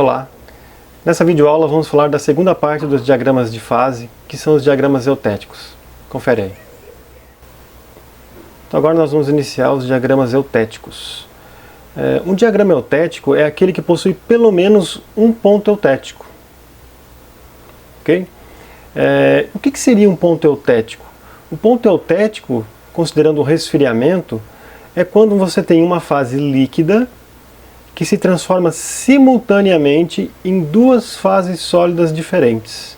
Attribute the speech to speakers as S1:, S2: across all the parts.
S1: Olá! Nessa videoaula vamos falar da segunda parte dos diagramas de fase, que são os diagramas eutéticos. Confere aí. Então agora nós vamos iniciar os diagramas eutéticos. Um diagrama eutético é aquele que possui pelo menos um ponto eutético. Ok? O que seria um ponto eutético? O ponto eutético, considerando o resfriamento, é quando você tem uma fase líquida que se transforma simultaneamente em duas fases sólidas diferentes.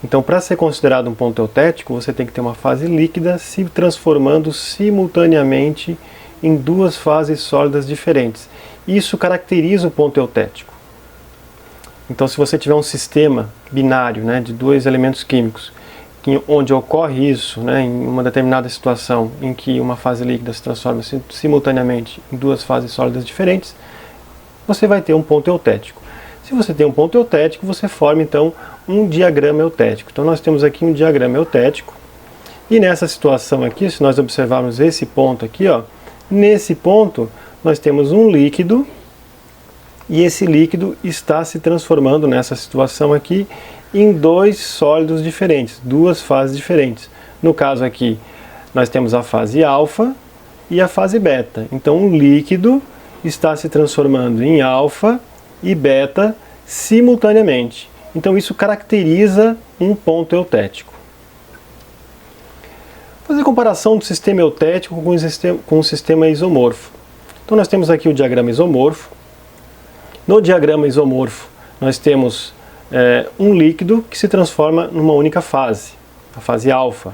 S1: Então, para ser considerado um ponto eutético, você tem que ter uma fase líquida se transformando simultaneamente em duas fases sólidas diferentes. Isso caracteriza o ponto eutético. Então, se você tiver um sistema binário, de dois elementos químicos, onde ocorre isso, em uma determinada situação em que uma fase líquida se transforma simultaneamente em duas fases sólidas diferentes, você vai ter um ponto eutético. Se você tem um ponto eutético, você forma então um diagrama eutético. Então nós temos aqui um diagrama eutético, e nessa situação aqui, se nós observarmos esse ponto aqui, nesse ponto nós temos um líquido, e esse líquido está se transformando nessa situação aqui em dois sólidos diferentes, duas fases diferentes. No caso aqui, nós temos a fase alfa e a fase beta. Então um líquido está se transformando em alfa e beta simultaneamente. Então isso caracteriza um ponto eutético. Vou fazer comparação do sistema eutético com o sistema isomorfo. Então nós temos aqui o diagrama isomorfo. No diagrama isomorfo nós temos um líquido que se transforma numa única fase, a fase alfa.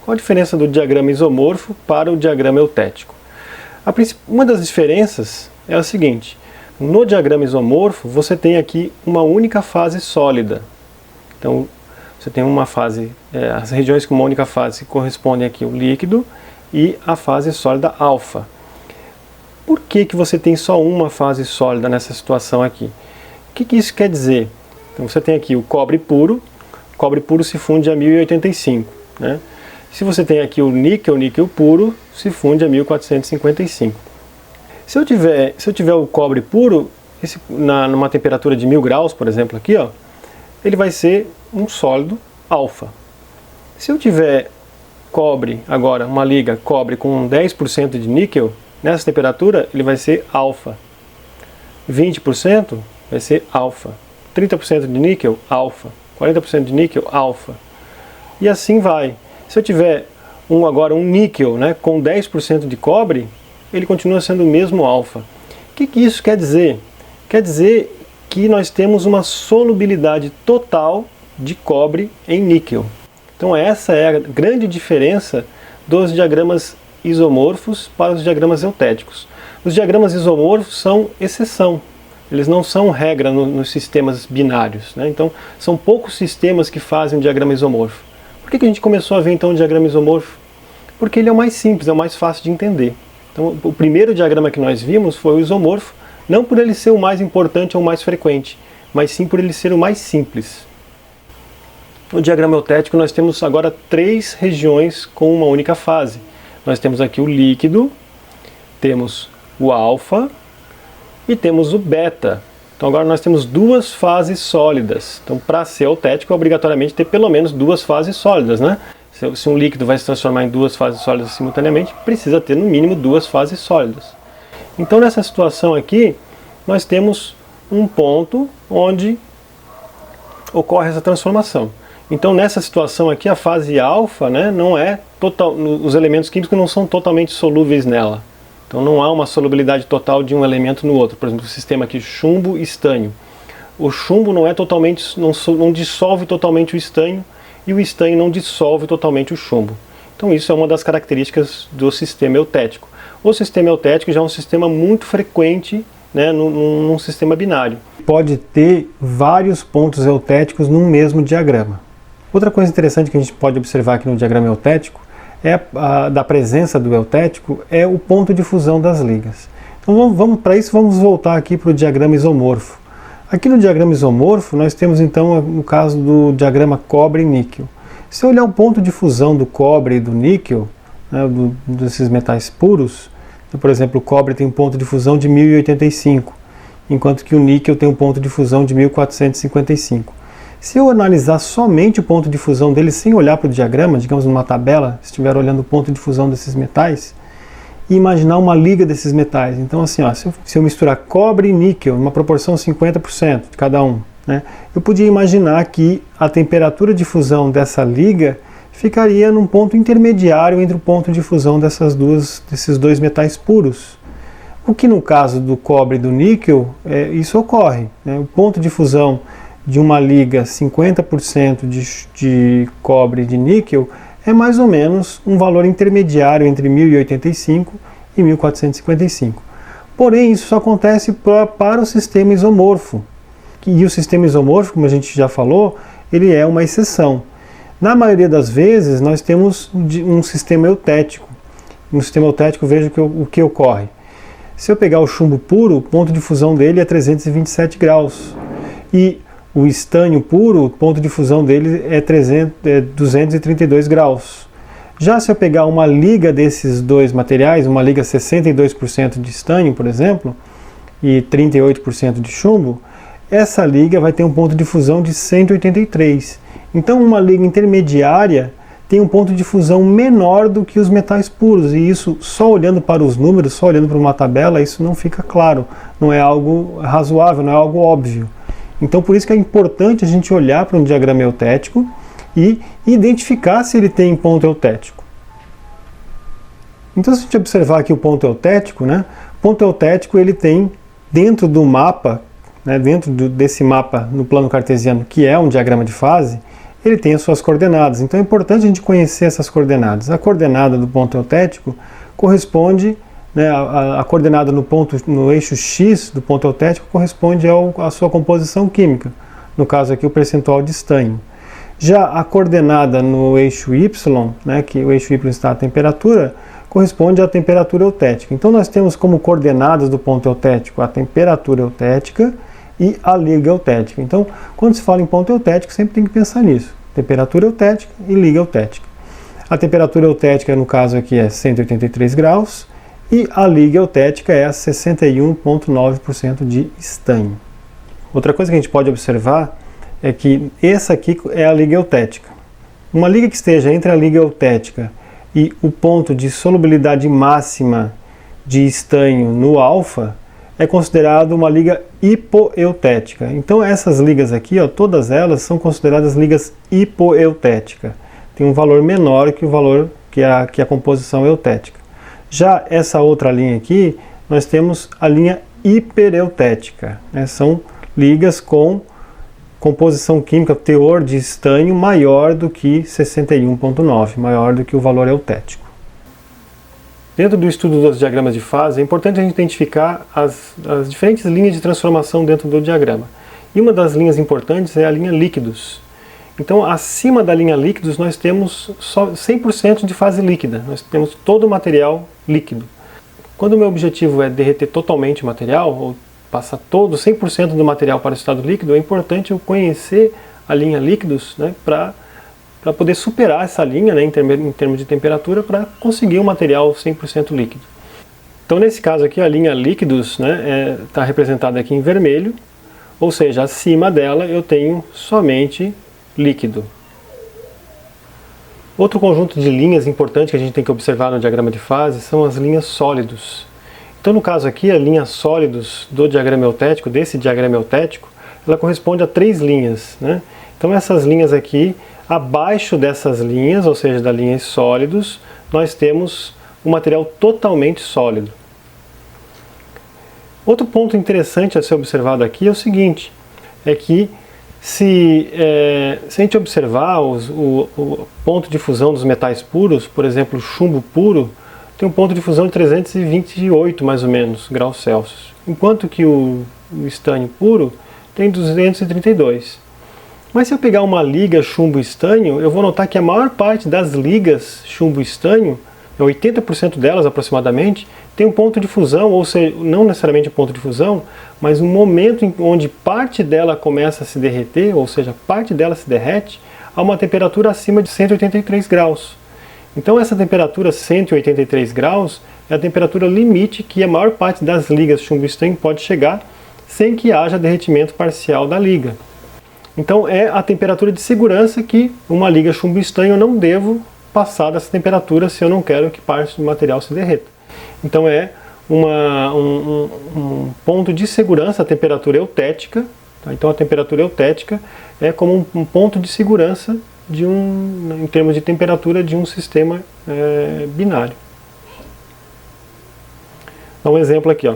S1: Qual a diferença do diagrama isomorfo para o diagrama eutético? Uma das diferenças é a seguinte: no diagrama isomorfo você tem aqui uma única fase sólida. Então você tem uma fase, as regiões com uma única fase correspondem aqui ao líquido e a fase sólida alfa. Por que você tem só uma fase sólida nessa situação aqui? O que isso quer dizer? Então você tem aqui o cobre puro se funde a 1085. Se você tem aqui o níquel puro, se funde a 1455. Se eu tiver o cobre puro, numa temperatura de 1000 graus, por exemplo, aqui, ele vai ser um sólido alfa. Se eu tiver cobre, agora uma liga cobre com 10% de níquel, nessa temperatura ele vai ser alfa. 20% vai ser alfa. 30% de níquel, alfa. 40% de níquel, alfa. E assim vai. Se eu tiver agora um níquel com 10% de cobre, ele continua sendo o mesmo alfa. O que isso quer dizer? Quer dizer que nós temos uma solubilidade total de cobre em níquel. Então essa é a grande diferença dos diagramas isomorfos para os diagramas eutéticos. Os diagramas isomorfos são exceção. Eles não são regra nos sistemas binários. Então são poucos sistemas que fazem um diagrama isomorfo. Por que a gente começou a ver então o diagrama isomorfo? Porque ele é o mais simples, é o mais fácil de entender. Então o primeiro diagrama que nós vimos foi o isomorfo, não por ele ser o mais importante ou o mais frequente, mas sim por ele ser o mais simples. No diagrama eutético nós temos agora três regiões com uma única fase. Nós temos aqui o líquido, temos o alfa e temos o beta. Então agora nós temos duas fases sólidas. Então para ser eutético, obrigatoriamente ter pelo menos duas fases sólidas. Se um líquido vai se transformar em duas fases sólidas simultaneamente, precisa ter no mínimo duas fases sólidas. Então nessa situação aqui, nós temos um ponto onde ocorre essa transformação. Então nessa situação aqui, a fase alfa não é total, os elementos químicos não são totalmente solúveis nela. Então não há uma solubilidade total de um elemento no outro. Por exemplo, o sistema aqui chumbo e estanho. O chumbo não dissolve totalmente o estanho, e o estanho não dissolve totalmente o chumbo. Então isso é uma das características do sistema eutético. O sistema eutético já é um sistema muito frequente num sistema binário. Pode ter vários pontos eutéticos num mesmo diagrama. Outra coisa interessante que a gente pode observar aqui no diagrama eutético da presença do eutético é o ponto de fusão das ligas. Então para isso vamos voltar aqui para o diagrama isomorfo. Aqui no diagrama isomorfo nós temos então o caso do diagrama cobre e níquel. Se eu olhar o ponto de fusão do cobre e do níquel, desses metais puros, por exemplo, o cobre tem um ponto de fusão de 1085 enquanto que o níquel tem um ponto de fusão de 1455. Se eu analisar somente o ponto de fusão dele sem olhar para o diagrama, digamos numa tabela, se estiver olhando o ponto de fusão desses metais, e imaginar uma liga desses metais. Então assim, ó, se eu misturar cobre e níquel, uma proporção 50% de cada um, né, eu podia imaginar que a temperatura de fusão dessa liga ficaria num ponto intermediário entre o ponto de fusão desses dois metais puros. O que no caso do cobre e do níquel, isso ocorre, né? O ponto de fusão de uma liga 50% de cobre e de níquel é mais ou menos um valor intermediário entre 1085 e 1455. Porém, isso só acontece para o sistema isomorfo. E o sistema isomorfo, como a gente já falou, ele é uma exceção. Na maioria das vezes, nós temos um sistema eutético. No sistema eutético, veja o que ocorre. Se eu pegar o chumbo puro, o ponto de fusão dele é 327 graus. E o estânio puro, o ponto de fusão dele é 232 graus. Já se eu pegar uma liga desses dois materiais, uma liga 62% de estânio, por exemplo, e 38% de chumbo, essa liga vai ter um ponto de fusão de 183. Então uma liga intermediária tem um ponto de fusão menor do que os metais puros, e isso, só olhando para os números, só olhando para uma tabela, isso não fica claro, não é algo razoável, não é algo óbvio. Então por isso que é importante a gente olhar para um diagrama eutético e identificar se ele tem ponto eutético. Então se a gente observar aqui o ponto eutético, né, o ponto eutético ele tem dentro do mapa, né, dentro desse mapa no plano cartesiano, que é um diagrama de fase, ele tem as suas coordenadas. Então é importante a gente conhecer essas coordenadas. A coordenada do ponto eutético corresponde, né, a coordenada no eixo X do ponto eutético corresponde à sua composição química, no caso aqui o percentual de estânio. Já a coordenada no eixo Y, né, que o eixo Y está a temperatura, corresponde à temperatura eutética. Então nós temos como coordenadas do ponto eutético a temperatura eutética e a liga eutética. Então, quando se fala em ponto eutético, sempre tem que pensar nisso. Temperatura eutética e liga eutética. A temperatura eutética, no caso aqui, é 183 graus e a liga eutética é a 61,9% de estânio. Outra coisa que a gente pode observar é que essa aqui é a liga eutética. Uma liga que esteja entre a liga eutética e o ponto de solubilidade máxima de estânio no alfa é considerado uma liga hipoeutética. Então essas ligas aqui, ó, todas elas são consideradas ligas hipoeutéticas. Tem um valor menor que o valor que a composição eutética. Já essa outra linha aqui, nós temos a linha hipereutética, né? São ligas com composição química, teor de estânio maior do que 61,9, maior do que o valor eutético. Dentro do estudo dos diagramas de fase, é importante a gente identificar as diferentes linhas de transformação dentro do diagrama. E uma das linhas importantes é a linha líquidos. Então, acima da linha líquidos, nós temos só 100% de fase líquida. Nós temos todo o material líquido. Quando o meu objetivo é derreter totalmente o material, ou passar todo 100% do material para o estado líquido, é importante eu conhecer a linha líquidos, né, para poder superar essa linha, né, em termos de temperatura, para conseguir um material 100% líquido. Então nesse caso aqui a linha líquidos, né, está representada aqui em vermelho, ou seja, acima dela eu tenho somente líquido. Outro conjunto de linhas importante que a gente tem que observar no diagrama de fase são as linhas sólidos. Então no caso aqui a linha sólidos do diagrama eutético, desse diagrama eutético, ela corresponde a 3 linhas, né? Então essas linhas aqui, abaixo dessas linhas, ou seja, da linha sólidos, nós temos um material totalmente sólido. Outro ponto interessante a ser observado aqui é o seguinte, é que se a gente observar o ponto de fusão dos metais puros, por exemplo, o chumbo puro, tem um ponto de fusão de 328, mais ou menos, graus Celsius, enquanto que o estânio puro tem 232. Mas se eu pegar uma liga chumbo-estânio, eu vou notar que a maior parte das ligas chumbo-estânio, 80% delas aproximadamente, tem um ponto de fusão, ou seja, não necessariamente um ponto de fusão, mas um momento onde parte dela começa a se derreter, ou seja, parte dela se derrete, a uma temperatura acima de 183 graus. Então essa temperatura 183 graus é a temperatura limite que a maior parte das ligas chumbo-estânio pode chegar sem que haja derretimento parcial da liga. Então é a temperatura de segurança que uma liga chumbo-estanho eu não devo passar dessa temperatura se eu não quero que parte do material se derreta. Então é um ponto de segurança, a temperatura eutética. Tá? Então a temperatura eutética é como um ponto de segurança em termos de temperatura de um sistema binário. Dá um exemplo aqui, ó.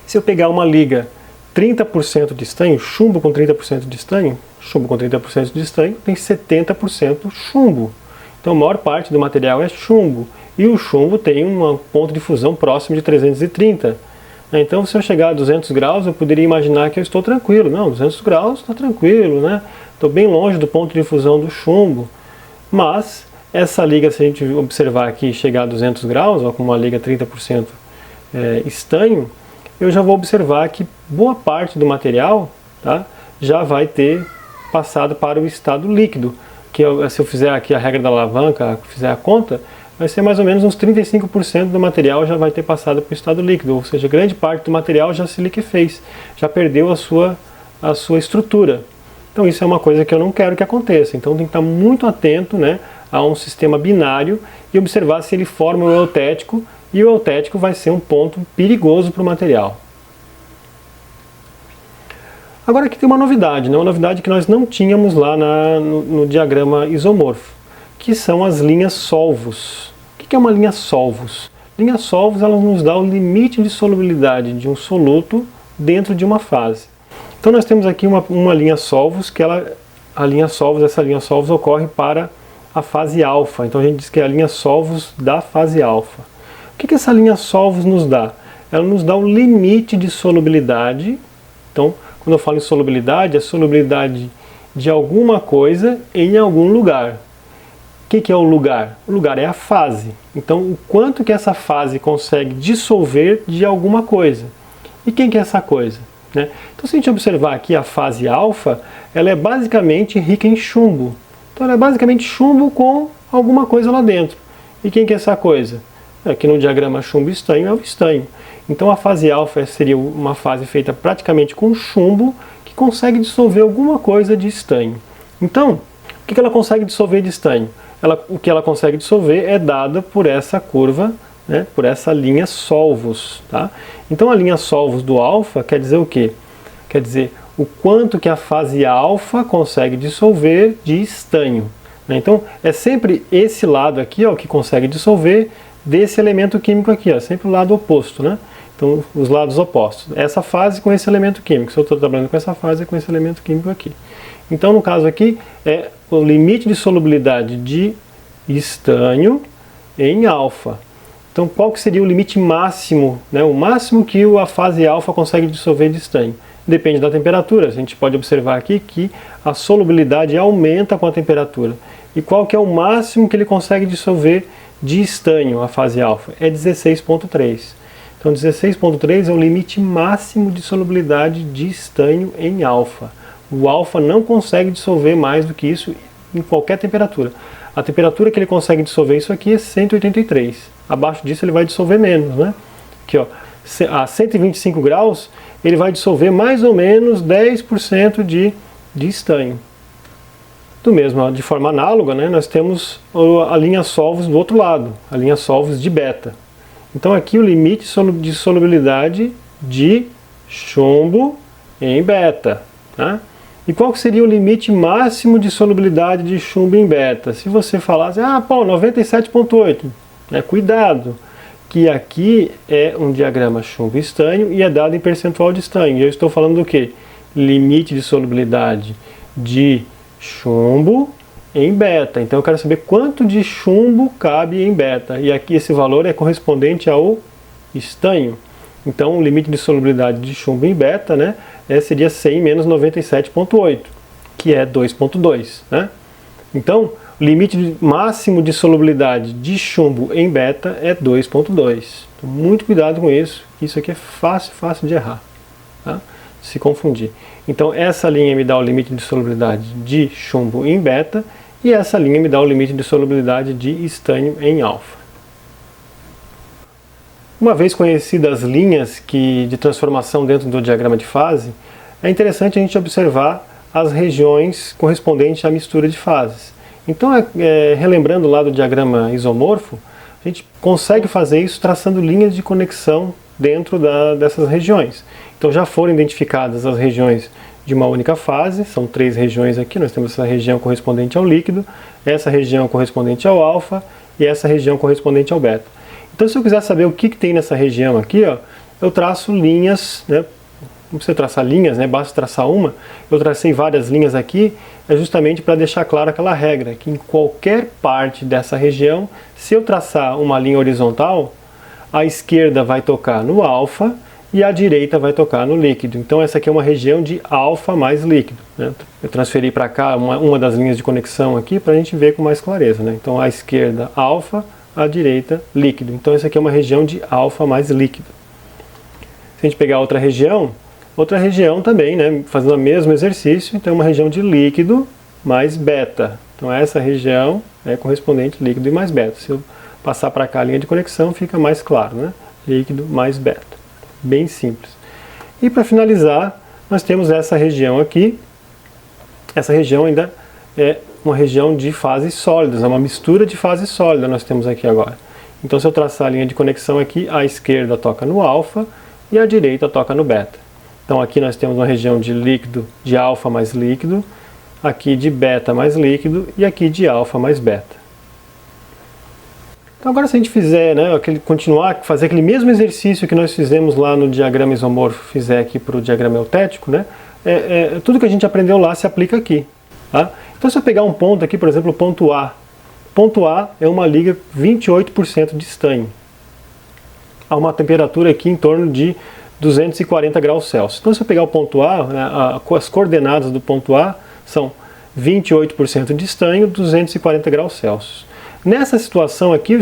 S1: Se eu pegar uma liga 30% de estanho, chumbo com 30% de estanho, chumbo com 30% de estanho tem 70% chumbo. Então a maior parte do material é chumbo. E o chumbo tem um ponto de fusão próximo de 330. Então se eu chegar a 200 graus, eu poderia imaginar que eu estou tranquilo. Não, 200 graus está tranquilo, né? Estou bem longe do ponto de fusão do chumbo. Mas essa liga, se a gente observar aqui, chegar a 200 graus, ó, com uma liga 30% estanho, eu já vou observar que boa parte do material, tá, já vai ter passado para o estado líquido. Que se eu fizer aqui a regra da alavanca, fizer a conta, vai ser mais ou menos uns 35% do material já vai ter passado para o estado líquido, ou seja, grande parte do material já se liquefez, já perdeu a sua estrutura. Então isso é uma coisa que eu não quero que aconteça, então tem que estar muito atento, né, a um sistema binário e observar se ele forma o eutético, e o eutético vai ser um ponto perigoso para o material. Agora aqui tem uma novidade, né? Uma novidade que nós não tínhamos lá no diagrama isomorfo, que são as linhas solvos. O que é uma linha solvos? Linha solvos, ela nos dá o limite de solubilidade de um soluto dentro de uma fase. Então nós temos aqui uma linha solvos, que essa linha solvos ocorre para a fase alfa. Então a gente diz que é a linha solvos da fase alfa. O que essa linha solvos nos dá? Ela nos dá o limite de solubilidade. Então, quando eu falo em solubilidade, é solubilidade de alguma coisa em algum lugar. O que é o lugar? O lugar é a fase. Então, o quanto que essa fase consegue dissolver de alguma coisa. E quem que é essa coisa? Né? Então, se a gente observar aqui a fase alfa, ela é basicamente rica em chumbo. Então, ela é basicamente chumbo com alguma coisa lá dentro. E quem que é essa coisa? Aqui no diagrama chumbo-estanho é o estanho. Então a fase alfa seria uma fase feita praticamente com chumbo que consegue dissolver alguma coisa de estanho. Então, o que ela consegue dissolver de estanho? O que ela consegue dissolver é dada por essa curva, né, por essa linha solvos. Tá? Então a linha solvos do alfa quer dizer o quê? Quer dizer o quanto que a fase alfa consegue dissolver de estanho. Né? Então é sempre esse lado aqui, ó, que consegue dissolver desse elemento químico aqui, ó, sempre o lado oposto, né? Então, os lados opostos. Essa fase com esse elemento químico. Se eu estou trabalhando com essa fase, é com esse elemento químico aqui. Então, no caso aqui, é o limite de solubilidade de estanho em alfa. Então, qual que seria o limite máximo, né? O máximo que a fase alfa consegue dissolver de estanho? Depende da temperatura. A gente pode observar aqui que a solubilidade aumenta com a temperatura. E qual que é o máximo que ele consegue dissolver de estanho, a fase alfa? É 16,3. Então 16,3 é o limite máximo de solubilidade de estanho em alfa. O alfa não consegue dissolver mais do que isso em qualquer temperatura. A temperatura que ele consegue dissolver isso aqui é 183. Abaixo disso ele vai dissolver menos, né? Aqui, ó, a 125 graus ele vai dissolver mais ou menos 10% de estanho. De forma análoga, né, nós temos a linha solvos do outro lado, a linha solvos de beta. Então aqui o limite de solubilidade de chumbo em beta. Tá? E qual seria o limite máximo de solubilidade de chumbo em beta? Se você falasse, 97,8, né, cuidado, que aqui é um diagrama chumbo-estanho e é dado em percentual de estanho. E eu estou falando do quê? Limite de solubilidade de chumbo em beta. Então eu quero saber quanto de chumbo cabe em beta. E aqui esse valor é correspondente ao estanho. Então o limite de solubilidade de chumbo em beta, né, seria 100 menos 97,8, que é 2,2. Né? Então o limite máximo de solubilidade de chumbo em beta é 2,2. Então, muito cuidado com isso. Isso aqui é fácil de errar. Tá? Se confundir. Então essa linha me dá o limite de solubilidade de chumbo em beta e essa linha me dá o limite de solubilidade de estanho em alfa. Uma vez conhecidas as linhas de transformação dentro do diagrama de fase, é interessante a gente observar as regiões correspondentes à mistura de fases. Então, relembrando lá do diagrama isomorfo, a gente consegue fazer isso traçando linhas de conexão dentro dessas regiões. Então já foram identificadas as regiões de uma única fase, são 3 regiões aqui, nós temos essa região correspondente ao líquido, essa região correspondente ao alfa e essa região correspondente ao beta. Então se eu quiser saber o que tem nessa região aqui, ó, eu traço linhas, né? Não precisa traçar linhas, né? Basta traçar uma. Eu tracei várias linhas aqui, é justamente para deixar claro aquela regra, que em qualquer parte dessa região, se eu traçar uma linha horizontal, a esquerda vai tocar no alfa e a direita vai tocar no líquido. Então essa aqui é uma região de alfa mais líquido, né? Eu transferi para cá uma das linhas de conexão aqui para a gente ver com mais clareza, né? Então a esquerda alfa, a direita líquido. Então essa aqui é uma região de alfa mais líquido. Se a gente pegar outra região também, né, fazendo o mesmo exercício, então é uma região de líquido mais beta. Então essa região é correspondente líquido e mais beta. Se eu passar para cá a linha de conexão, fica mais claro, né? Líquido mais beta. Bem simples. E para finalizar, nós temos essa região aqui. Essa região ainda é uma região de fases sólidas, é uma mistura de fases sólidas nós temos aqui agora. Então se eu traçar a linha de conexão aqui, a esquerda toca no alfa e a direita toca no beta. Então aqui nós temos uma região de líquido, de alfa mais líquido, aqui de beta mais líquido e aqui de alfa mais beta. Então agora se a gente fizer, né, continuar, fazer aquele mesmo exercício que nós fizemos lá no diagrama isomorfo, fizer aqui para o diagrama eutético, né, tudo que a gente aprendeu lá se aplica aqui. Tá? Então se eu pegar um ponto aqui, por exemplo, o ponto A. Ponto A é uma liga 28% de estanho, a uma temperatura aqui em torno de 240 graus Celsius. Então se eu pegar o ponto A, né, as coordenadas do ponto A são 28% de estanho, 240 graus Celsius. Nessa situação aqui,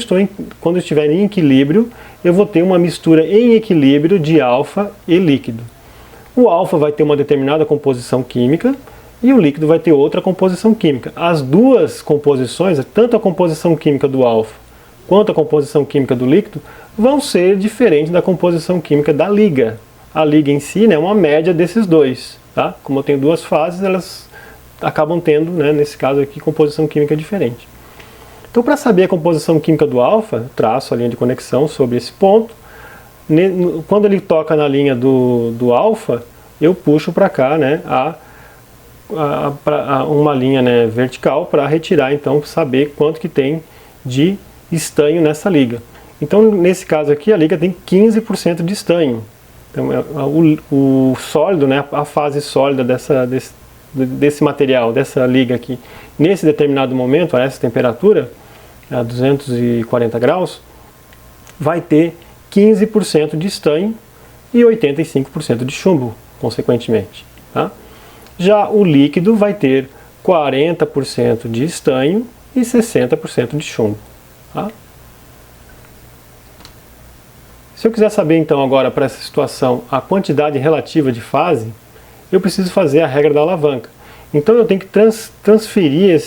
S1: quando eu estiver em equilíbrio, eu vou ter uma mistura em equilíbrio de alfa e líquido. O alfa vai ter uma determinada composição química e o líquido vai ter outra composição química. As duas composições, tanto a composição química do alfa quanto a composição química do líquido, vão ser diferentes da composição química da liga. A liga em si, né, é uma média desses dois. Tá? Como eu tenho duas fases, elas acabam tendo, né, nesse caso aqui, composição química diferente. Então, para saber a composição química do alfa, traço a linha de conexão sobre esse ponto. Quando ele toca na linha do alfa, eu puxo para cá, né, uma linha, né, vertical para retirar, então, saber quanto que tem de estanho nessa liga. Então, nesse caso aqui, a liga tem 15% de estanho. Então, o sólido, né, a fase sólida desse material, dessa liga aqui, nesse determinado momento, a essa temperatura, a 240 graus, vai ter 15% de estanho e 85% de chumbo, consequentemente. Tá? Já o líquido vai ter 40% de estanho e 60% de chumbo. Tá? Se eu quiser saber então agora para essa situação a quantidade relativa de fase, eu preciso fazer a regra da alavanca. Então eu tenho que transferir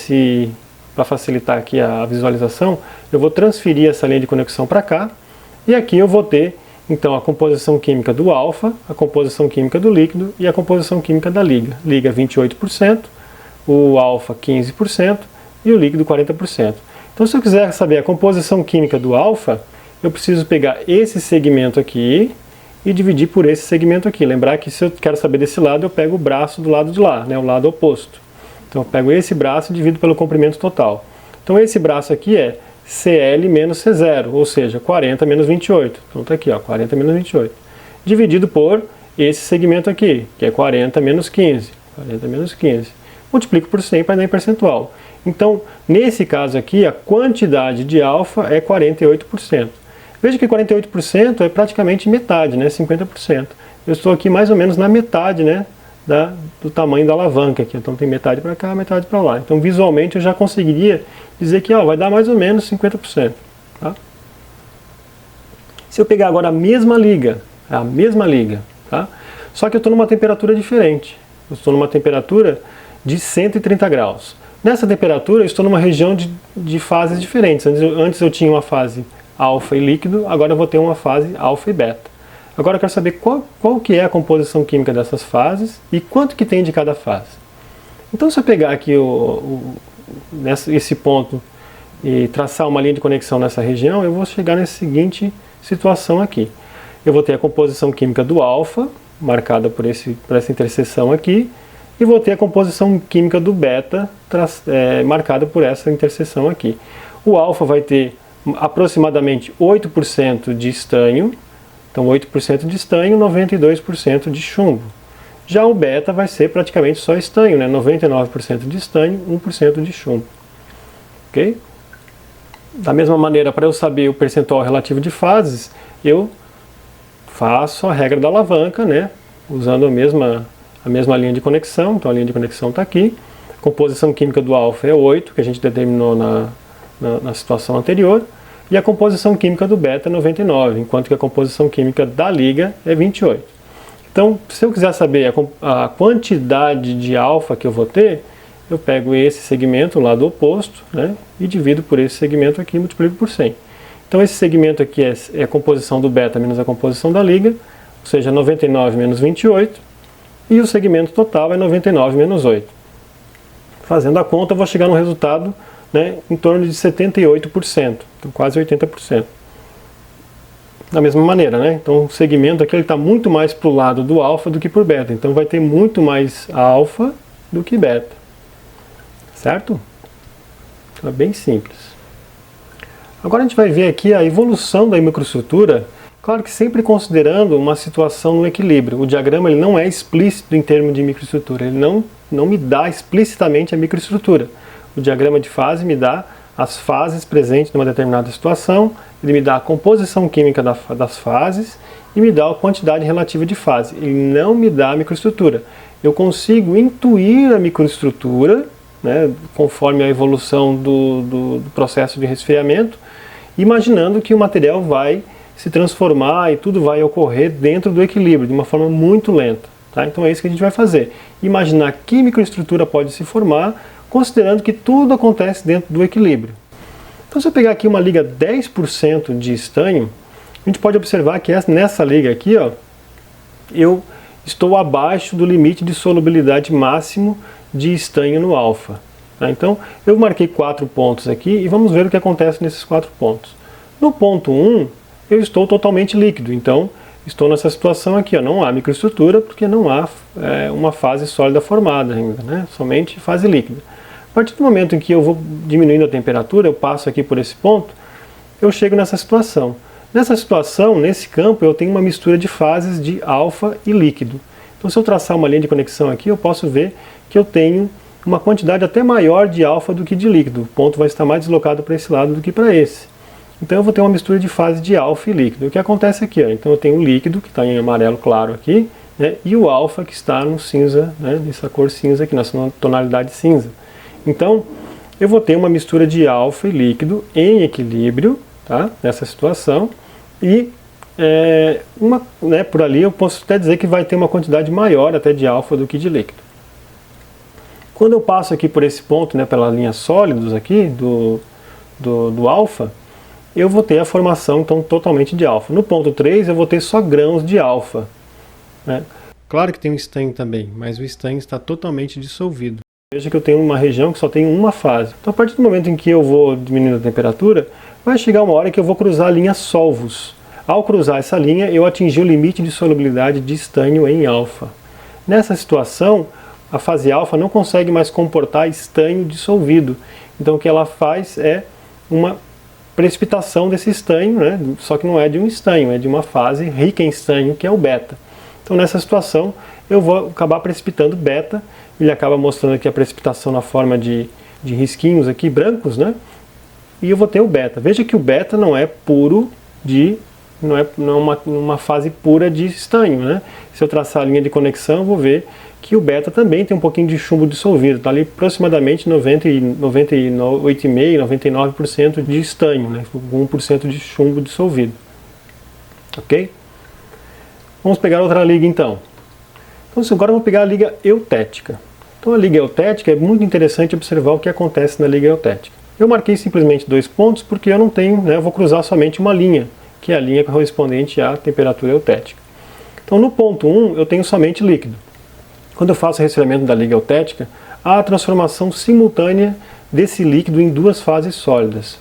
S1: para facilitar aqui a visualização, eu vou transferir essa linha de conexão para cá, e aqui eu vou ter então a composição química do alfa, a composição química do líquido e a composição química da liga. Liga 28%, o alfa 15% e o líquido 40%. Então se eu quiser saber a composição química do alfa, eu preciso pegar esse segmento aqui e dividir por esse segmento aqui. Lembrar que se eu quero saber desse lado, eu pego o braço do lado de lá, né, o lado oposto. Então eu pego esse braço e divido pelo comprimento total. Então esse braço aqui é Cl menos C0, ou seja, 40 menos 28. Então está aqui, ó, 40 menos 28. Dividido por esse segmento aqui, que é 40 menos 15. 40 menos 15. Multiplico por 100 para dar em percentual. Então, nesse caso aqui, a quantidade de alfa é 48%. Veja que 48% é praticamente metade, né, 50%. Eu estou aqui mais ou menos na metade, né, do tamanho da alavanca aqui. Então tem metade para cá, metade para lá. Então visualmente eu já conseguiria dizer que vai dar mais ou menos 50%. Tá? Se eu pegar agora a mesma liga, tá? Só que eu estou numa temperatura diferente. Eu estou numa temperatura de 130 graus. Nessa temperatura eu estou numa região de fases diferentes. Antes eu tinha uma fase alfa e líquido, agora eu vou ter uma fase alfa e beta. Agora eu quero saber qual que é a composição química dessas fases e quanto que tem de cada fase. Então se eu pegar aqui esse ponto e traçar uma linha de conexão nessa região, eu vou chegar nessa seguinte situação aqui. Eu vou ter a composição química do alfa, marcada por essa interseção aqui, e vou ter a composição química do beta, marcada por essa interseção aqui. O alfa vai ter aproximadamente 8% de estanho, então 8% de estanho, 92% de chumbo. Já o beta vai ser praticamente só estanho, né? 99% de estanho, 1% de chumbo. Ok? Da mesma maneira, para eu saber o percentual relativo de fases, eu faço a regra da alavanca, né? Usando a mesma linha de conexão. Então a linha de conexão está aqui. A composição química do alfa é 8, que a gente determinou na situação anterior. E a composição química do beta é 99, enquanto que a composição química da liga é 28. Então, se eu quiser saber a quantidade de alfa que eu vou ter, eu pego esse segmento, o lado oposto, né, e divido por esse segmento aqui e multiplico por 100. Então esse segmento aqui é a composição do beta menos a composição da liga, ou seja, 99 menos 28, e o segmento total é 99 menos 8. Fazendo a conta, eu vou chegar no resultado, né, em torno de 78%, então quase 80%. Da mesma maneira, né? Então o segmento aqui está muito mais para o lado do alfa do que por beta, então vai ter muito mais alfa do que beta. Certo? Então é bem simples. Agora a gente vai ver aqui a evolução da microestrutura, claro que sempre considerando uma situação no equilíbrio. O diagrama ele não é explícito em termos de microestrutura, ele não me dá explicitamente a microestrutura. O diagrama de fase me dá as fases presentes numa determinada situação, ele me dá a composição química das fases e me dá a quantidade relativa de fase. Ele não me dá a microestrutura. Eu consigo intuir a microestrutura, né, conforme a evolução do processo de resfriamento, imaginando que o material vai se transformar e tudo vai ocorrer dentro do equilíbrio, de uma forma muito lenta. Tá? Então é isso que a gente vai fazer. Imaginar que microestrutura pode se formar, considerando que tudo acontece dentro do equilíbrio. Então se eu pegar aqui uma liga 10% de estanho, a gente pode observar que nessa liga aqui, ó, eu estou abaixo do limite de solubilidade máximo de estanho no alfa. Tá? Então eu marquei 4 pontos aqui e vamos ver o que acontece nesses 4 pontos. No ponto 1, eu estou totalmente líquido, então estou nessa situação aqui, ó, não há microestrutura porque não há uma fase sólida formada ainda, né? Somente fase líquida. A partir do momento em que eu vou diminuindo a temperatura, eu passo aqui por esse ponto, eu chego nessa situação. Nessa situação, nesse campo, eu tenho uma mistura de fases de alfa e líquido. Então se eu traçar uma linha de conexão aqui, eu posso ver que eu tenho uma quantidade até maior de alfa do que de líquido. O ponto vai estar mais deslocado para esse lado do que para esse. Então eu vou ter uma mistura de fase de alfa e líquido. O que acontece aqui? Ó, então eu tenho o líquido, que está em amarelo claro aqui, né, e o alfa, que está no cinza, né, nessa cor cinza aqui, nessa tonalidade cinza. Então eu vou ter uma mistura de alfa e líquido em equilíbrio, tá, nessa situação, e por ali eu posso até dizer que vai ter uma quantidade maior até de alfa do que de líquido. Quando eu passo aqui por esse ponto, né, pela linha sólidos aqui, do alfa, eu vou ter a formação então totalmente de alfa. No ponto 3 eu vou ter só grãos de alfa. Né? Claro que tem um estanho também, mas o estanho está totalmente dissolvido. Veja que eu tenho uma região que só tem uma fase. Então a partir do momento em que eu vou diminuindo a temperatura, vai chegar uma hora que eu vou cruzar a linha solvos. Ao cruzar essa linha, eu atingi o limite de solubilidade de estanho em alfa. Nessa situação, a fase alfa não consegue mais comportar estanho dissolvido. Então o que ela faz é uma precipitação desse estanho, né? Só que não é de um estanho, é de uma fase rica em estanho, que é o beta. Então nessa situação eu vou acabar precipitando beta, ele acaba mostrando aqui a precipitação na forma de risquinhos aqui brancos, né? E eu vou ter o beta. Veja que o beta não é puro não é uma fase pura de estanho, né? Se eu traçar a linha de conexão, eu vou ver que o beta também tem um pouquinho de chumbo dissolvido, está ali aproximadamente 98,5%, 99% de estanho, né? 1% de chumbo dissolvido. Ok? Vamos pegar outra liga então. Então agora eu vou pegar a liga eutética. Então a liga eutética é muito interessante observar o que acontece na liga eutética. Eu marquei simplesmente 2 pontos porque eu não tenho, né, eu vou cruzar somente uma linha, que é a linha correspondente à temperatura eutética. Então no ponto 1 eu tenho somente líquido. Quando eu faço o resfriamento da liga eutética, há a transformação simultânea desse líquido em 2 fases sólidas.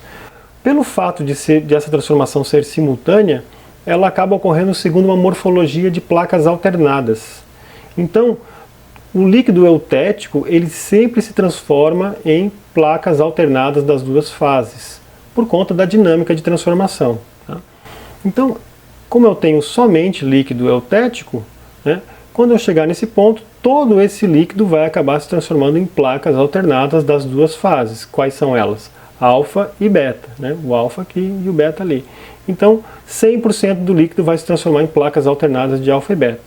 S1: Pelo fato de essa transformação ser simultânea, ela acaba ocorrendo segundo uma morfologia de placas alternadas. Então, o líquido eutético ele sempre se transforma em placas alternadas das 2 fases, por conta da dinâmica de transformação. Tá? Então, como eu tenho somente líquido eutético, né, quando eu chegar nesse ponto, todo esse líquido vai acabar se transformando em placas alternadas das 2 fases. Quais são elas? Alfa e beta, né? O alfa aqui e o beta ali. Então, 100% do líquido vai se transformar em placas alternadas de alfa e beta.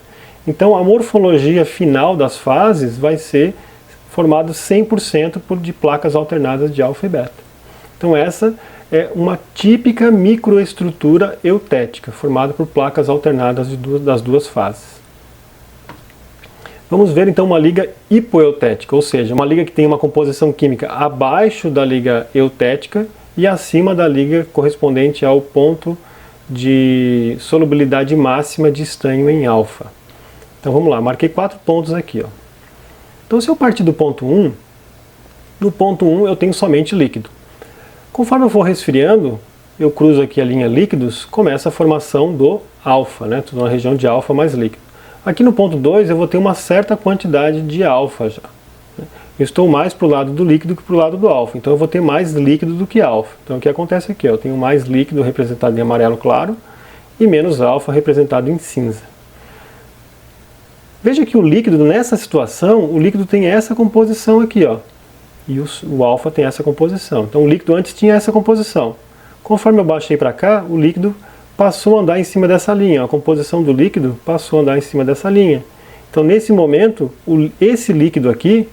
S1: Então, a morfologia final das fases vai ser formada 100% de placas alternadas de alfa e beta. Então, essa é uma típica microestrutura eutética, formada por placas alternadas das 2 fases. Vamos ver então uma liga hipoeutética, ou seja, uma liga que tem uma composição química abaixo da liga eutética e acima da liga correspondente ao ponto de solubilidade máxima de estanho em alfa. Então vamos lá, marquei 4 pontos aqui. Ó. Então se eu partir do ponto 1, no ponto 1 eu tenho somente líquido. Conforme eu for resfriando, eu cruzo aqui a linha líquidos, começa a formação do alfa, né? Estou na região de alfa mais líquido. Aqui no ponto 2 eu vou ter uma certa quantidade de alfa já. Eu estou mais para o lado do líquido que para o lado do alfa, então eu vou ter mais líquido do que alfa. Então o que acontece aqui? Eu tenho mais líquido representado em amarelo claro e menos alfa representado em cinza. Veja que o líquido, nessa situação, o líquido tem essa composição aqui, ó, e o alfa tem essa composição. Então o líquido antes tinha essa composição. Conforme eu baixei para cá, o líquido passou a andar em cima dessa linha, a composição do líquido passou a andar em cima dessa linha. Então nesse momento, esse líquido aqui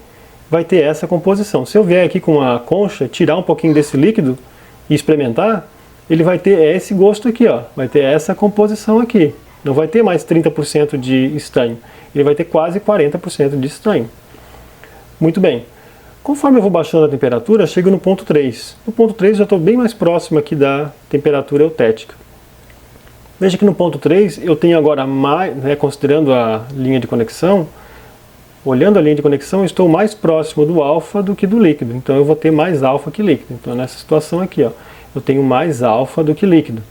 S1: vai ter essa composição. Se eu vier aqui com uma concha, tirar um pouquinho desse líquido e experimentar, ele vai ter esse gosto aqui, ó, vai ter essa composição aqui. Não vai ter mais 30% de estanho, ele vai ter quase 40% de estanho. Muito bem. Conforme eu vou baixando a temperatura, chego no ponto 3. No ponto 3 eu já estou bem mais próximo aqui da temperatura eutética. Veja que no ponto 3 eu tenho agora mais, né, considerando a linha de conexão, olhando a linha de conexão, eu estou mais próximo do alfa do que do líquido. Então eu vou ter mais alfa que líquido. Então nessa situação aqui, ó, eu tenho mais alfa do que líquido.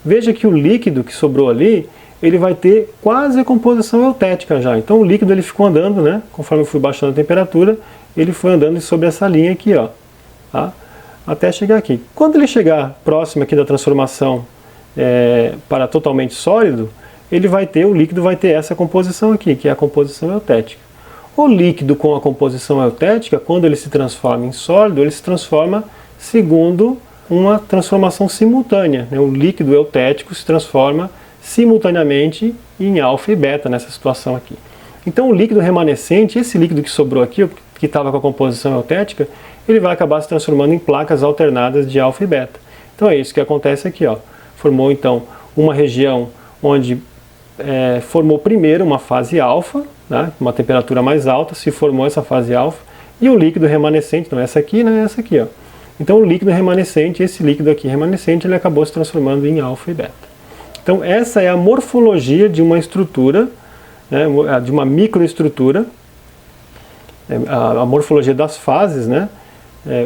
S1: Veja que o líquido que sobrou ali, ele vai ter quase a composição eutética já. Então o líquido ele ficou andando, né, conforme eu fui baixando a temperatura, ele foi andando sobre essa linha aqui, ó, tá, até chegar aqui. Quando ele chegar próximo aqui da transformação para totalmente sólido, o líquido vai ter essa composição aqui, que é a composição eutética. O líquido com a composição eutética, quando ele se transforma em sólido, ele se transforma segundo uma transformação simultânea, né? O líquido eutético se transforma simultaneamente em alfa e beta nessa situação aqui. Então o líquido remanescente, esse líquido que sobrou aqui, que estava com a composição eutética, ele vai acabar se transformando em placas alternadas de alfa e beta. Então é isso que acontece aqui, ó. Formou então uma região onde formou primeiro uma fase alfa, né, uma temperatura mais alta, se formou essa fase alfa, e o líquido remanescente, não é essa aqui, né, é essa aqui, ó. Então o líquido remanescente, esse líquido aqui remanescente, ele acabou se transformando em alfa e beta. Então essa é a morfologia de uma estrutura, né, de uma microestrutura, a morfologia das fases, né,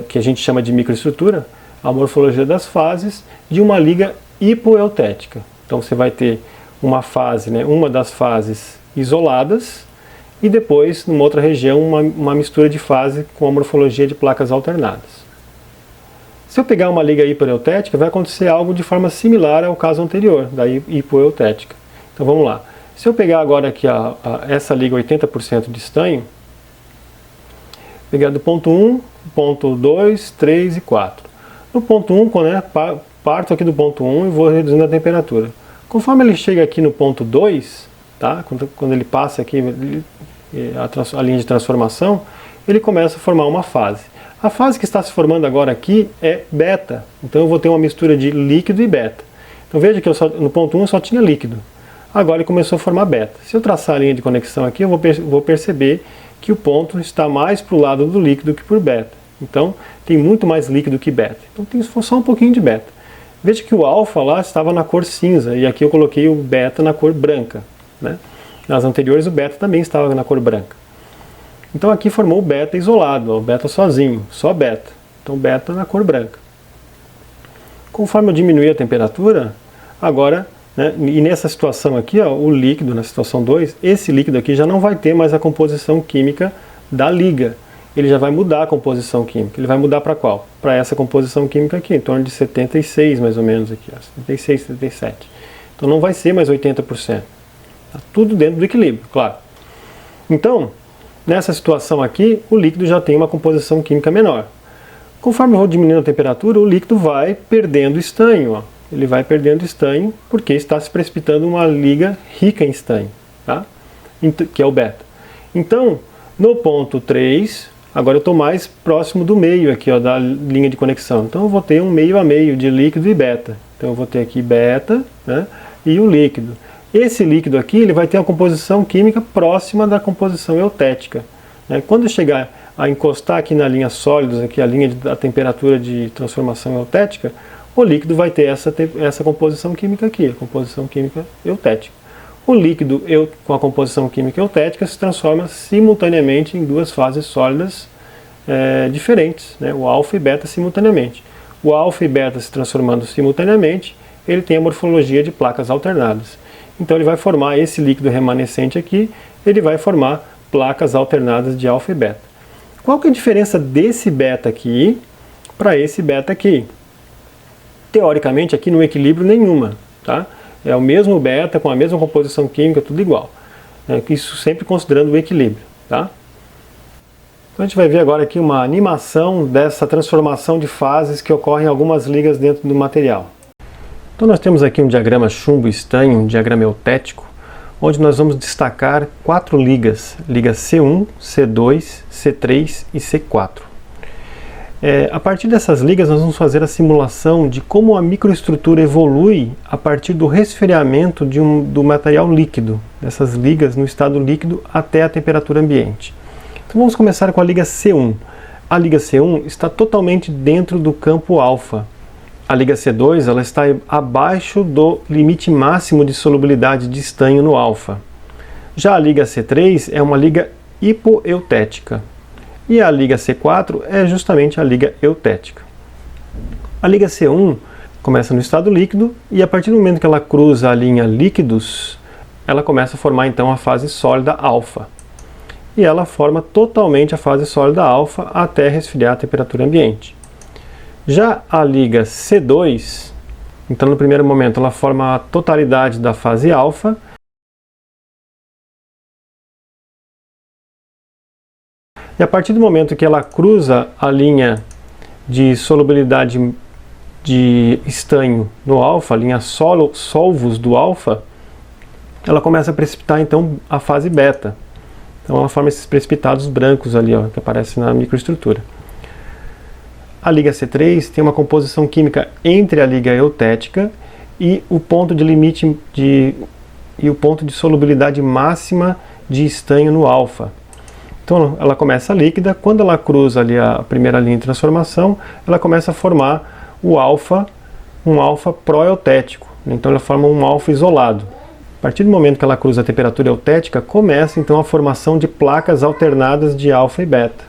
S1: que a gente chama de microestrutura, a morfologia das fases de uma liga hipoeutética. Então você vai ter uma fase, né, uma das fases isoladas e depois, numa outra região, uma mistura de fase com a morfologia de placas alternadas. Se eu pegar uma liga hipereutética, vai acontecer algo de forma similar ao caso anterior, da hipoeutética. Então vamos lá. Se eu pegar agora aqui essa liga 80% de estanho, pegar do ponto 1, ponto 2, 3 e 4. No ponto 1, parto aqui do ponto 1 e vou reduzindo a temperatura. Conforme ele chega aqui no ponto 2, tá? Quando ele passa aqui a linha de transformação, ele começa a formar uma fase. A fase que está se formando agora aqui é beta, então eu vou ter uma mistura de líquido e beta. Então veja que no ponto 1 eu só tinha líquido, agora ele começou a formar beta. Se eu traçar a linha de conexão aqui, eu vou perceber que o ponto está mais para o lado do líquido que por beta. Então tem muito mais líquido que beta. Então tem só um pouquinho de beta. Veja que o alfa lá estava na cor cinza e aqui eu coloquei o beta na cor branca, né? Nas anteriores o beta também estava na cor branca. Então aqui formou o beta isolado, ó, o beta sozinho, só beta. Então beta na cor branca. Conforme eu diminuir a temperatura, agora, né, e nessa situação aqui, ó, o líquido, na situação 2, esse líquido aqui já não vai ter mais a composição química da liga. Ele já vai mudar a composição química. Ele vai mudar para qual? Para essa composição química aqui, em torno de 76 mais ou menos aqui, ó, 76, 77. Então não vai ser mais 80%. Tá tudo dentro do equilíbrio, claro. Então, nessa situação aqui, o líquido já tem uma composição química menor. Conforme eu vou diminuindo a temperatura, o líquido vai perdendo estanho. Ó. Ele vai perdendo estanho porque está se precipitando uma liga rica em estanho, tá? Que é o beta. Então, no ponto 3, agora eu estou mais próximo do meio aqui, ó, da linha de conexão. Então eu vou ter um meio a meio de líquido e beta. Então eu vou ter aqui beta, né, e o líquido. Esse líquido aqui ele vai ter uma composição química próxima da composição eutética. Né? Quando eu chegar a encostar aqui na linha sólidos, aqui a linha da temperatura de transformação eutética, o líquido vai ter essa composição química aqui, a composição química eutética. O líquido com a composição química eutética se transforma simultaneamente em duas fases sólidas diferentes, né? O alfa e beta simultaneamente. O alfa e beta se transformando simultaneamente, ele tem a morfologia de placas alternadas. Então ele vai formar esse líquido remanescente aqui, ele vai formar placas alternadas de alfa e beta. Qual que é a diferença desse beta aqui para esse beta aqui? Teoricamente aqui no equilíbrio nenhuma, tá? É o mesmo beta com a mesma composição química, tudo igual. Isso sempre considerando o equilíbrio, tá? Então a gente vai ver agora aqui uma animação dessa transformação de fases que ocorre em algumas ligas dentro do material. Então nós temos aqui um diagrama chumbo-estanho, um diagrama eutético, onde nós vamos destacar 4 ligas, liga C1, C2, C3 e C4. A partir dessas ligas nós vamos fazer a simulação de como a microestrutura evolui a partir do resfriamento do material líquido, dessas ligas no estado líquido até a temperatura ambiente. Então vamos começar com a liga C1. A liga C1 está totalmente dentro do campo alfa. A liga C2 ela está abaixo do limite máximo de solubilidade de estanho no alfa. Já a liga C3 é uma liga hipoeutética. E a liga C4 é justamente a liga eutética. A liga C1 começa no estado líquido e a partir do momento que ela cruza a linha líquidos, ela começa a formar então a fase sólida alfa. E ela forma totalmente a fase sólida alfa até resfriar a temperatura ambiente. Já a liga C2, então no primeiro momento ela forma a totalidade da fase alfa. E a partir do momento que ela cruza a linha de solubilidade de estanho no alfa, a linha solvos do alfa, ela começa a precipitar então a fase beta. Então ela forma esses precipitados brancos ali, ó, que aparecem na microestrutura. A liga C3 tem uma composição química entre a liga eutética e o ponto de limite e o ponto de solubilidade máxima de estanho no alfa. Então ela começa líquida, quando ela cruza ali a primeira linha de transformação, ela começa a formar o alfa, um alfa pró-eutético. Então ela forma um alfa isolado. A partir do momento que ela cruza a temperatura eutética, começa então a formação de placas alternadas de alfa e beta.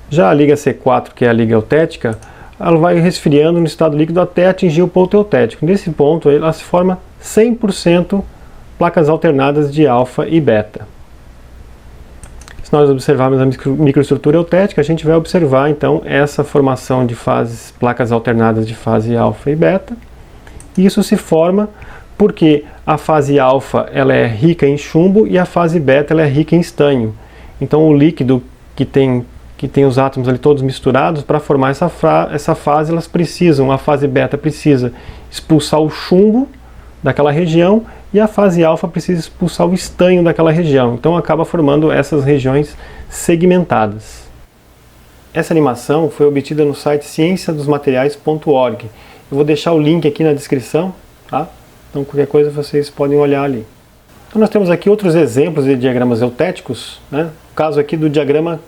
S1: Já a liga C4, que é a liga eutética, ela vai resfriando no estado líquido até atingir o ponto eutético. Nesse ponto ela se forma 100% placas alternadas de alfa e beta. Se nós observarmos a microestrutura eutética, a gente vai observar então essa formação de placas alternadas de fase alfa e beta. Isso se forma porque a fase alfa ela é rica em chumbo e a fase beta ela é rica em estanho. Então o líquido que tem os átomos ali todos misturados, para formar essa fase, a fase beta precisa expulsar o chumbo daquela região e a fase alfa precisa expulsar o estanho daquela região. Então acaba formando essas regiões segmentadas. Essa animação foi obtida no site cienciadosmateriais.org. Eu vou deixar o link aqui na descrição, tá? Então qualquer coisa vocês podem olhar ali. Então nós temos aqui outros exemplos de diagramas eutéticos, né? O caso aqui do diagrama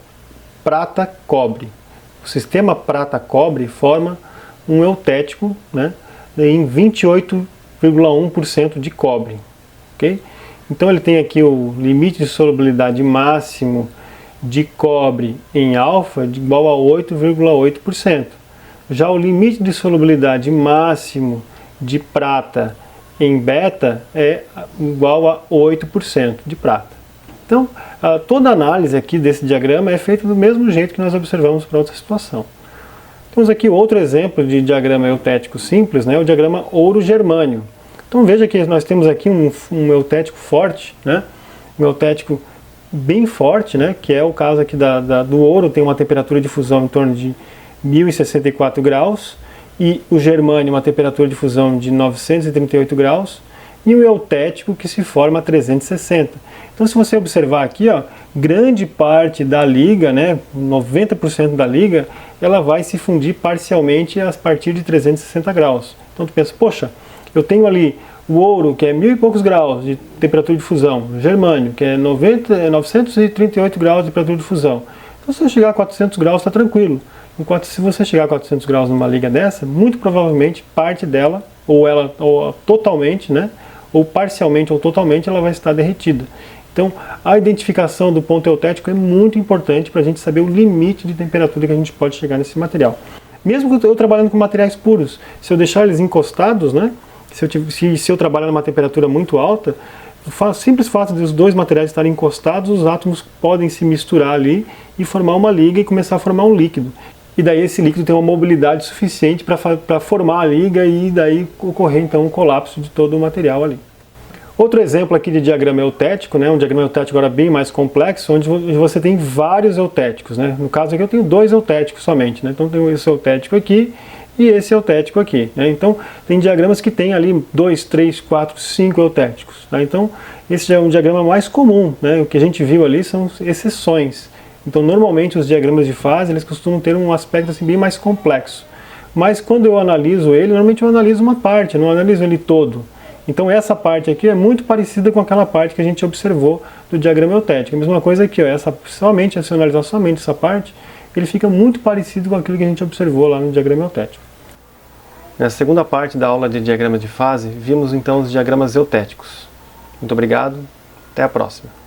S1: prata-cobre. O sistema prata-cobre forma um eutético, né, em 28,1% de cobre. Okay? Então ele tem aqui o limite de solubilidade máximo de cobre em alfa igual a 8,8%. Já o limite de solubilidade máximo de prata em beta é igual a 8% de prata. Então, toda a análise aqui desse diagrama é feita do mesmo jeito que nós observamos para outra situação. Temos aqui outro exemplo de diagrama eutético simples, né, o diagrama ouro-germânio. Então veja que nós temos aqui um eutético forte, né, um eutético bem forte, né, que é o caso aqui do ouro, tem uma temperatura de fusão em torno de 1064 graus, e o germânio uma temperatura de fusão de 938 graus, e o eutético que se forma a 360. Então se você observar aqui, ó, grande parte da liga, né, 90% da liga, ela vai se fundir parcialmente a partir de 360 graus. Então tu pensa, poxa, eu tenho ali o ouro, que é 1000 e poucos graus de temperatura de fusão, o germânio, que é 938 graus de temperatura de fusão. Então se você chegar a 400 graus está tranquilo. Enquanto se você chegar a 400 graus numa liga dessa, muito provavelmente parte dela, ou totalmente, né, ou parcialmente ou totalmente, ela vai estar derretida. Então, a identificação do ponto eutético é muito importante para a gente saber o limite de temperatura que a gente pode chegar nesse material. Mesmo que eu trabalhando com materiais puros, se eu deixar eles encostados, né, se eu trabalhar numa temperatura muito alta, o simples fato de os dois materiais estarem encostados, os átomos podem se misturar ali e formar uma liga e começar a formar um líquido. E daí esse líquido tem uma mobilidade suficiente para formar a liga e daí ocorrer então um colapso de todo o material ali. Outro exemplo aqui de diagrama eutético, né, um diagrama eutético agora bem mais complexo, onde você tem vários eutéticos, né? No caso aqui eu tenho dois eutéticos somente, né? Então tenho esse eutético aqui e esse eutético aqui, né? Então tem diagramas que tem ali 2, 3, 4, 5 eutéticos, tá? Então esse já é um diagrama mais comum, né? O que a gente viu ali são exceções. Então normalmente os diagramas de fase eles costumam ter um aspecto assim, bem mais complexo. Mas quando eu analiso ele, normalmente eu analiso uma parte, eu não analiso ele todo. Então essa parte aqui é muito parecida com aquela parte que a gente observou do diagrama eutético. A mesma coisa aqui, ó, se eu analisar somente essa parte, ele fica muito parecido com aquilo que a gente observou lá no diagrama eutético. Na segunda parte da aula de diagramas de fase, vimos então os diagramas eutéticos. Muito obrigado, até a próxima.